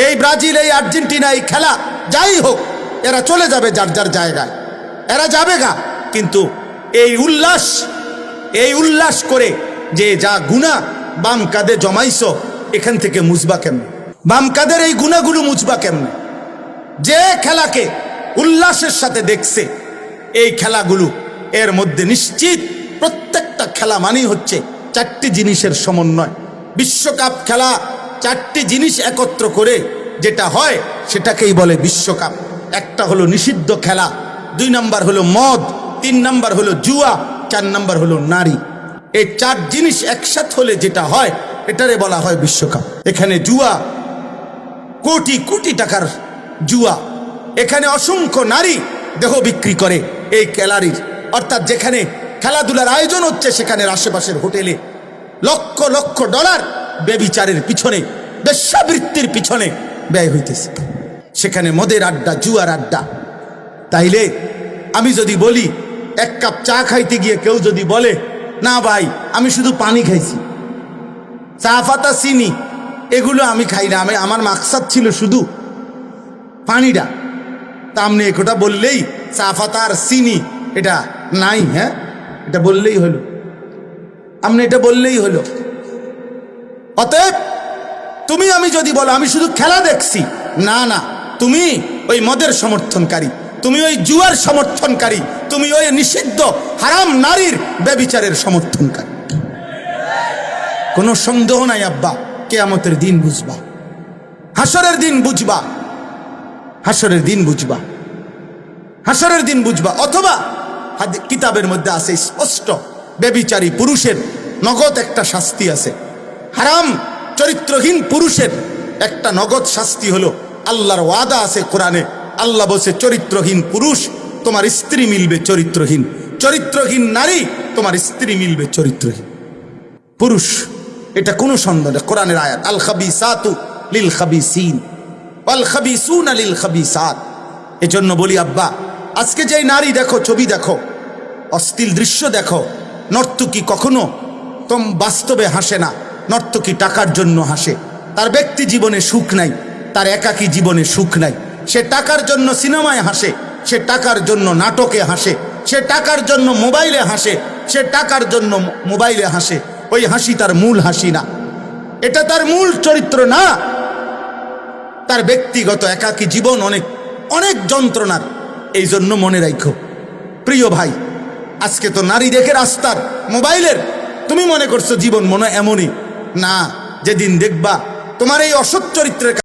এই ব্রাজিল, এই আর্জেন্টিনা, এই খেলা যাই হোক, এরা চলে যাবে যার যার জায়গায়, এরা যাবে গা। কিন্তু এই উল্লাস করে যে যা গুনাহ বাম কাঁধে জমাইছো, এখান থেকে মুছবা কেমনে? বাম কাঁধের এই গুনাহগুলো মুছবা কেমনে? যে খেলাকে উল্লাসের সাথে দেখছে, এই খেলাগুলো এর মধ্যে নিশ্চিত প্রত্যেকটা খেলা মানেই হচ্ছে চারটি জিনিসের সমন্বয়। বিশ্বকাপ খেলা চারটি জিনিস একত্র করে যেটা হয় সেটাকেই বলে বিশ্বকাপ। একটা হলো নিষিদ্ধ খেলা, 2 নাম্বার হলো মদ, 3 নাম্বার হলো জুয়া, 4 নাম্বার হলো নারী। এই 4 জিনিস একসাথে হলে যেটা হয় এটারে বলা হয় বিশ্বকাপ। এখানে জুয়া, কোটি কোটি টাকার জুয়া, এখানে অসংখ্য নারী দেহ বিক্রি করে এই গ্যালারির, অর্থাৎ যেখানে খেলাধুলার আয়োজন হচ্ছে সেখানের আশেপাশের হোটেলে লক্ষ লক্ষ ডলার ব্যভিচারের পিছনে, বেশ্যাবৃত্তির পিছনে ব্যয় হইতেছে। সেখানে মদের আড্ডা, জুয়ার আড্ডা। তাইলে আমি যদি বলি 1 কাপ চা খাইতে গিয়ে কেউ যদি বলে, না ভাই আমি শুধু পানি খাইছি, চা পাতা চিনি এগুলো আমি খাই না, আমার মাকসাদ ছিল শুধু পানিটা, তা আপনি একটা বললেই চা পাতা আর চিনি এটা নাই, হ্যাঁ এটা বললেই হলো, আপনি এটা বললেই হলো। অতএব তুমি আমি যদি বলো আমি শুধু খেলা দেখছি, না না, তুমি ওই মদের সমর্থনকারী, তুমি ওই জুয়ার সমর্থনকারী, তুমি ওই নিষিদ্ধ হারাম নারীর ব্যভিচারের সমর্থনকারী। কোনো সন্দেহ নাই আব্বা, কিয়ামতের দিন বুঝবা, হাসরের দিন বুঝবা, হাসরের দিন বুঝবা, হাসরের দিন বুঝবা। অথবা কিতাবের মধ্যে আছে স্পষ্ট, ব্যভিচারী পুরুষের নগদ একটা শাস্তি আছে, হারাম চরিত্রহীন পুরুষের একটা নগদ শাস্তি হলো, আল্লাহর ওয়াদা আছে কোরআনে, আল্লাহ বলছে চরিত্রহীন পুরুষ তোমার স্ত্রী মিলবে চরিত্রহীন, চরিত্রহীন নারী তোমার স্ত্রী মিলবে চরিত্রহীন পুরুষ। এটা কোনো সন্দেহ নেই, কোরআনের আয়াত, আল খাবিসাতু লিল খাবিসিন ওয়াল খাবিসুনা লিল খাবিসাত। এজন্য বলি আব্বা, আজকে যে নারী দেখো, ছবি দেখো, অশ্লীল দৃশ্য দেখো, নর্তকী কখনো বাস্তবে হাসে না, নর্তকী টাকার জন্য হাসে। তার ব্যক্তি জীবনে সুখ নাই, তার একাকী জীবনে সুখ নাই। সে টাকার জন্য সিনেমায় হাসে, সে টাকার জন্য নাটকে হাসে, সে টাকার জন্য মোবাইলে হাসে, সে টাকার জন্য মোবাইলে হাসে। ওই হাসি তার মূল হাসি না, এটা তার মূল চরিত্র না। তার ব্যক্তিগত একাকী জীবন অনেক অনেক যন্ত্রণার। এই জন্য মনে রাখো প্রিয় ভাই, আজকে তো নারী দেখে রাস্তার মোবাইলের, তুমি মনে করছো জীবন মনে এমনই না, যেদিন দেখবা তোমার এই অসৎ চরিত্রের